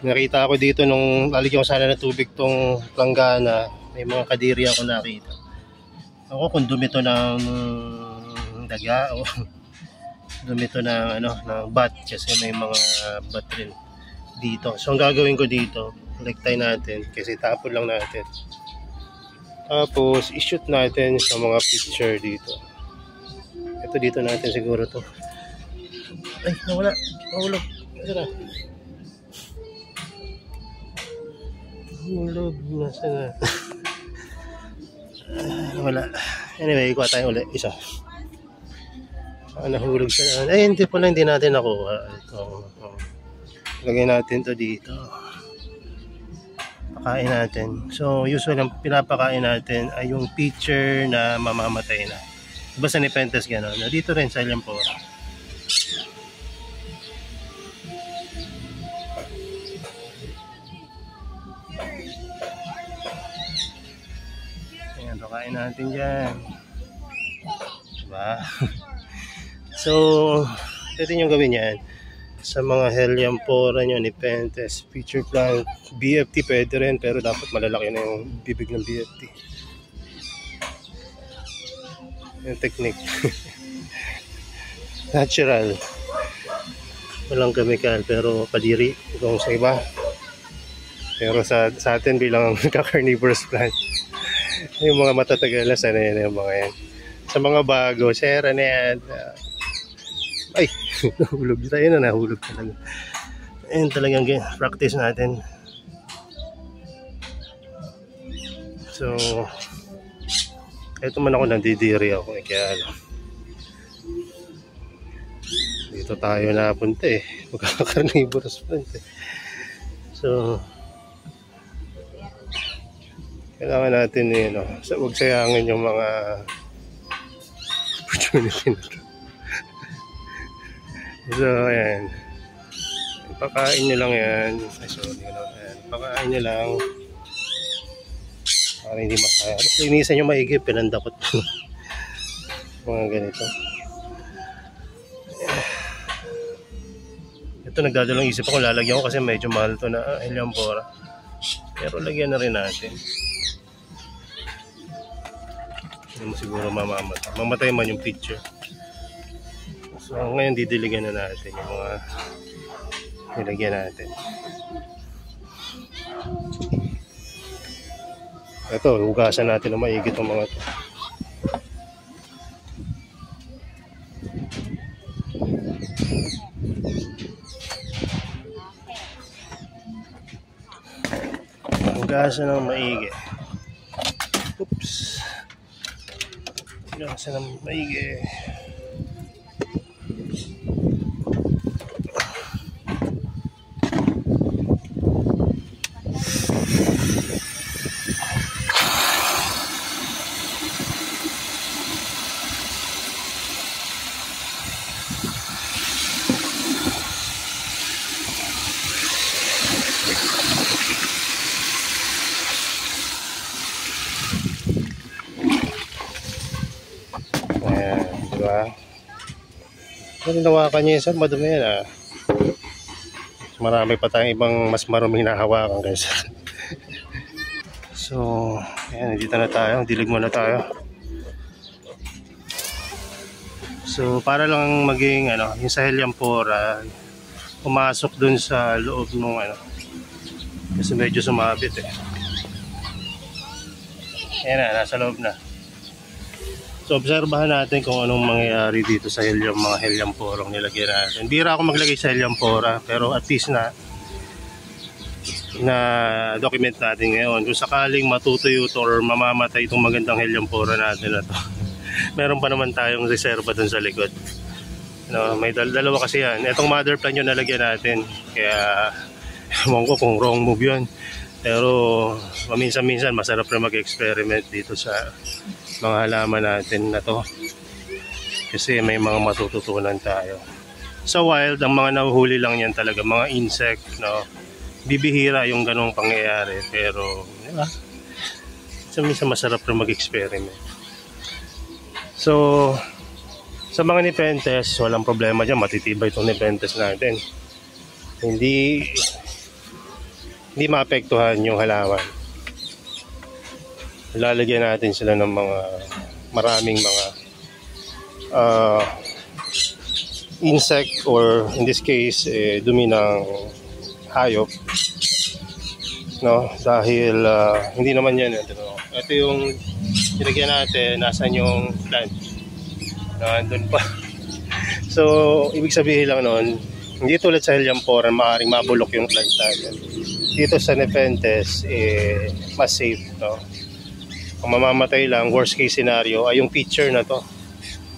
Nakita ako dito nung lalagyan ko sana ng tubig tong planggana. May mga kadiri ako nakita. Ako kung dumi to ng daga o dumi to ng, ng bat kasi may mga bat rin dito. So ang gagawin ko dito, collectay natin kasi tapon lang natin. Tapos i-shoot natin sa mga picture dito. Ito dito natin siguro to. Ay, nawala. Nahulog. Ito na. Hulog, nasa na. Wala. Anyway, ikuha tayo ulit. Isa. Nahulog siya. Ay, hindi natin nakuha. Ito. Lagay natin to dito. Pakain natin. So, usually ang pinapakain natin ay yung picture na mamamatay na. Basta ni Nepenthes gano'n. Dito rin sa Helianthora. Pakain natin dyan. Diba? So, ito yung gawin yan. Sa mga Helianthora nyo, Nepenthes, feature plant, BFT pwede rin, pero dapat malalaki na yung bibig ng BFT. Yung technique. Natural. Walang chemical, pero kadiri kung sa iba. Pero sa atin bilang carnivorous plant, yung mga matatagal na sana yan yung mga yan. Sa mga bago, share na yan. Ay, nahulog tayo na, nahulog talaga. Ayun talagang practice natin. So, ito man ako nandidiri ako. Kaya dito tayo napunta eh. Magkaka-carnivorous plant eh. So, kailangan natin huwag sayangin yung mga opportunity na ito. So, ayan. Pakain nyo lang yan. Ay, sorry. Ayan. Pakain nyo lang. Para hindi masaya. Linisan nyo maigi. Pinandakot. Mga ganito. Ito, nagdadalang isip ako. Lalagyan ko kasi medyo mahal to na Helianthora. Pero lagyan na rin natin. Hindi mo siguro mamamatay. Mamatay man yung picture. So ngayon didiligan na natin yung mga nilagyan natin. Ito, hugasan natin na maigit ang mga ito. Hugasan ng maigi. Oops. Hugasan ng maigi. Ayan, diba? Kung nawakan niya isa, madumi yan Marami pa tayong ibang mas maruming nahawakan guys. So, ayan, dito na tayo. Dilig muna tayo. So, para lang maging, yung sa Helianthora, pumasok dun sa loob ng, kasi medyo sumabit Ayan na, nasa loob na. So, obserbahan natin kung anong mangyayari dito sa mga Helianthora nilagyan natin. Bira ako maglagay sa Helianthora, pero at least na document natin ngayon. Kung sakaling matutuyo to or mamamatay itong magandang Helianthora natin na to. Meron pa naman tayong reserva dun sa likod. May dalawa kasi yan. Itong mother plant yung nalagyan natin. Kaya, ewan ko kung wrong move yun. Pero, minsan-minsan masarap na mag-experiment dito sa mga halaman natin na to. Kasi may mga matututunan tayo. Sa wild, ang mga nahuhuli lang yan talaga, mga insect, bibihira yung ganong pangyayari. Pero, diba? Minsan masarap na mag-experiment. So, sa mga Nepenthes, walang problema dyan. Matitibay itong Nepenthes natin. Hindi hindi maapektuhan yung halaman. Lalagyan natin sila ng mga maraming mga insect, or in this case dumi ng hayop, no? Dahil hindi naman yan ito yung nilagyan natin. Nasaan yung plant? Nandun pa. So ibig sabihin lang nun, hindi tulad sa Helianthora maaaring mabulok yung plant natin. Dito sa Nepenthes mas safe, no? Ang mamamatay lang, worst case scenario, ay yung feature na to.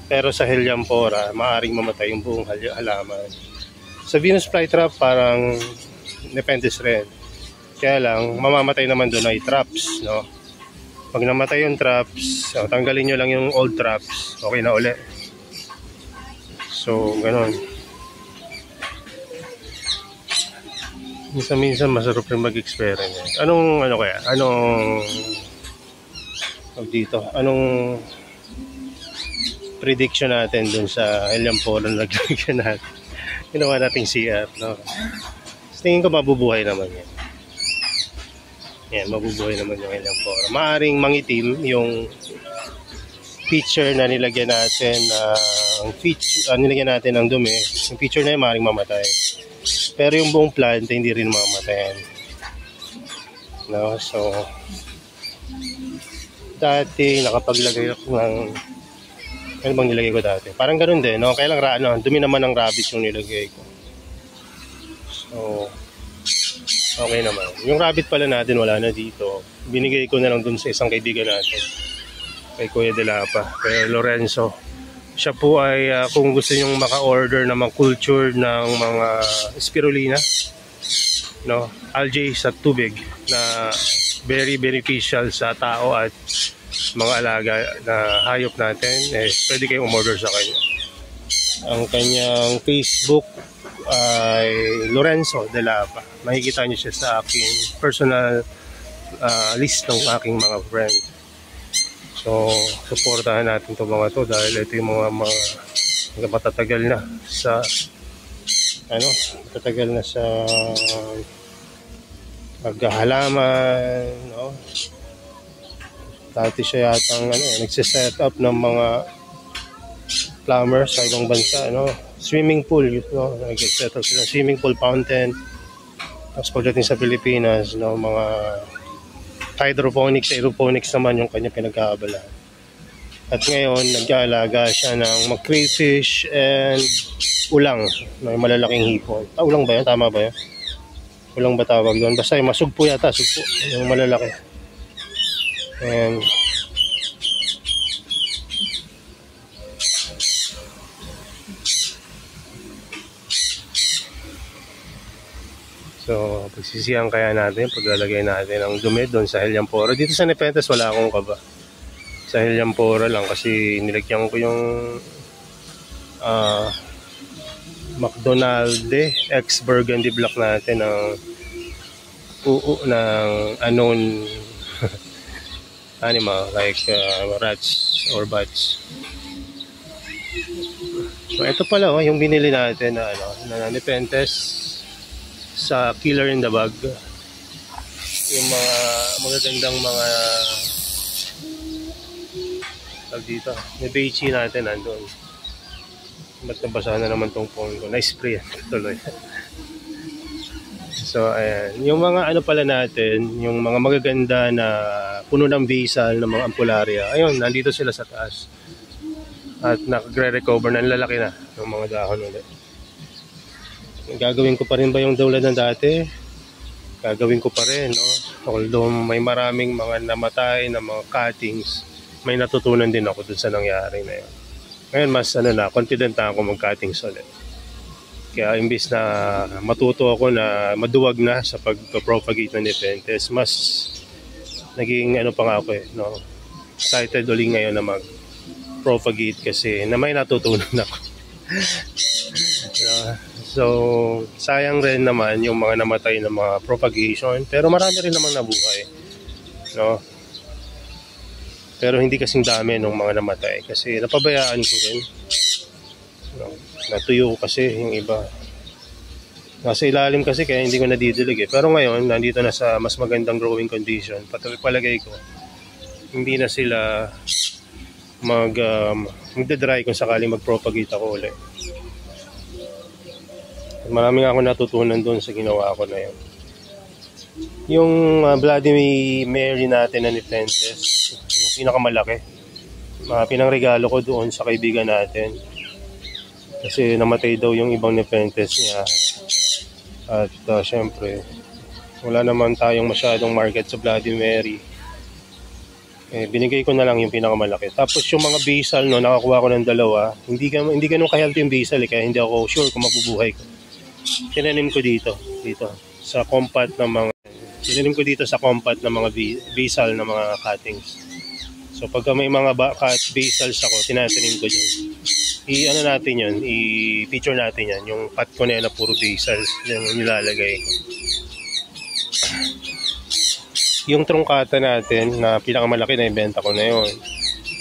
Pero sa Helianthora, maaaring mamatay yung buong halaman. Sa Venus flytrap, parang Nepenthes rin. Kaya lang, mamamatay naman doon ay traps, no? Pag namatay yung traps, tanggalin nyo lang yung old traps, okay na uli. So, ganun. Minsan masarap rin mag-experiment. Anong dito? Anong prediction natin dun sa Helianthora na naglagyan natin? Ginawa nating CR, no? Tingin ko mabubuhay naman yan. Yan, mabubuhay naman yung Helianthora. Maaring mangitim yung feature na nilagyan natin, nilagyan natin ng dumi. Yung feature na yun maaring mamatay. Pero yung buong plant hindi rin mamatayan. No? So dati nakapaglagay ako ng ano bang nilagay ko dati? Parang ganoon din, no? Kaya lang dumi naman ng rabbit yung nilagay ko. So okay naman. Yung rabbit pala natin wala na dito. Binigay ko na lang dun sa isang kaibigan natin, kay Kuya Delapa, kay Lorenzo. Siya po ay kung gusto nyong maka-order ng mga culture ng mga spirulina, no, algae sa tubig na very beneficial sa tao at mga alaga na hayop natin, pwede kayong umorder sa kanya. Ang kanyang Facebook ay Lorenzo Delapa. Makikita niyo siya sa aking personal list ng aking mga friend. So, suportahan natin itong mga to dahil ito yung mga matatagal na sa paghahalaman, no? Dati siya yatang nagsiset up ng mga plumbers sa ibang bansa, no? Swimming pool, no? Nag-set up sila swimming pool, fountain. Tapos pagdating sa Pilipinas, no, mga hydroponics, aeroponics naman yung kanya pinag-aabalaan. At ngayon, nag-aalaga siya ng crayfish and ulang, may malalaking hipon. Ulang ba yan? Tama ba yan? Ulang ba tawag doon? Basta yung masugpo yata, sugpo, yung malalaki. And so, pagsisihan kaya natin, paglalagay natin ang dumi doon sa Helianthora. Dito sa Nepenthes, wala akong kaba. Sa Helianthora lang kasi nilagyan ko yung McDonald X Burgundy Black natin ng unknown animal like rats or bats. So, ito pala yung binili natin na Nepenthes sa Killer in the Bag. Yung mga magagandang mga dito, may beachy natin nandun. Ba't nabasa na naman tong phone ko? Na-spray tuloy. So ayan, yung mga pala natin, yung mga magaganda na puno ng basal ng mga ampularia, ayun, nandito sila sa taas at nagre-recover na, lalaki na ng mga dahon ulit. Gagawin ko pa rin ba yung dawlad ng dati? Gagawin ko pa rin, no? Although may maraming mga namatay na mga cuttings, may natutunan din ako dun sa nangyari na yun. Ngayon mas confident na ako mag-cuttings ulit. Kaya imbis na matuto ako na maduwag na sa pag-propagate ng Nepenthes, mas naging pa nga ako no? Excited ulit ngayon na mag-propagate kasi na may natutunan ako. So, sayang rin naman yung mga namatay na mga propagation, pero marami rin namang nabuhay, no? Pero hindi kasing dami ng mga namatay kasi napabayaan ko rin, no? Natuyo kasi yung iba. Nasa ilalim kasi kaya hindi ko nadidilig eh. Pero ngayon, nandito na sa mas magandang growing condition. Palagay ko, hindi na sila magda-dry kung sakaling mag-propagate ako ulit. Marami nga ako natutunan doon sa ginawa ko na yun. Yung Bloody Mary natin na Nepenthes, yung pinakamalaki, pinangregalo ko doon sa kaibigan natin. Kasi namatay daw yung ibang Nepenthes niya. At syempre, wala naman tayong masyadong market sa Bloody Mary. Binigay ko na lang yung pinakamalaki. Tapos yung mga basil, no, nakakuha ko ng dalawa. Hindi ganun ka-healthy yung basil, kaya hindi ako sure kung mabubuhay ko. Tinanim ko dito sa compat ng mga basil na mga cuttings. So pagka may mga basils ako, tinatanim ko dyan. Natin yun, i-feature natin yan, yung pot ko na yan na puro basils, yan yung nilalagay ko. Yung trungkata natin na pinakamalaki na ibenta ko na yun.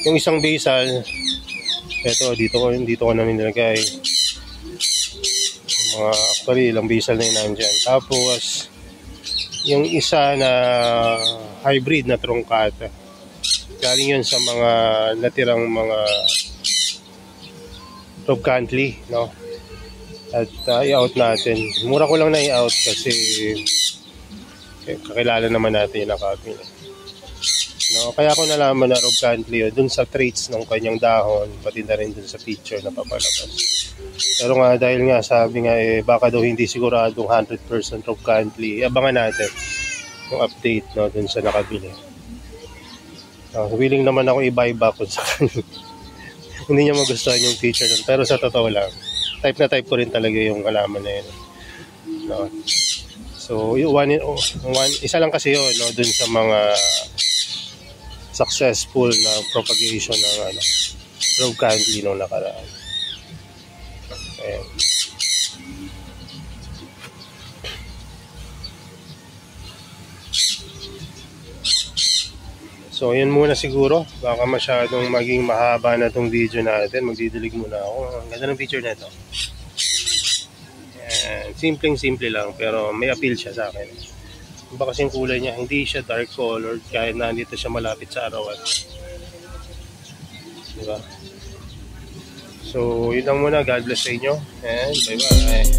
Yung isang basil, eto dito ko na nilagay. Actually ilang basil na yun nandyan. Tapos yung isa na hybrid na trungkata, galing yun sa mga natirang mga Rob Cantley, no? At i-out natin. Mura ko lang na i-out kasi kakilala naman natin yung nakapin. No, kaya ko nalaman na Rob Cantley dun sa traits ng kanyang dahon, pati na rin dun sa picture na papalabas. Pero nga dahil nga sabi nga baka daw hindi siguradong 100% Rob Cantley, abangan natin yung update, no, dun sa nakabili. Willing naman ako i-buy back kung saan hindi niya magustuhan yung feature dun. Pero sa totoo lang, type na type ko rin talaga yung halaman na yun, no? So, isa lang kasi yun, no, dun sa mga successful na propagation ng Rob Cantley nung nakaraan. Ayan. So, yun muna siguro. Baka masyadong maging mahaba na itong video natin. Magdidilig muna ako. Ang ganda ng picture na ito. Simpleng-simple lang, pero may appeal siya sa akin. Iba kasing kulay niya, hindi siya dark colored kahit nandito siya malapit sa arawan. Diba? So, yun lang muna. God bless sa inyo. And bye-bye.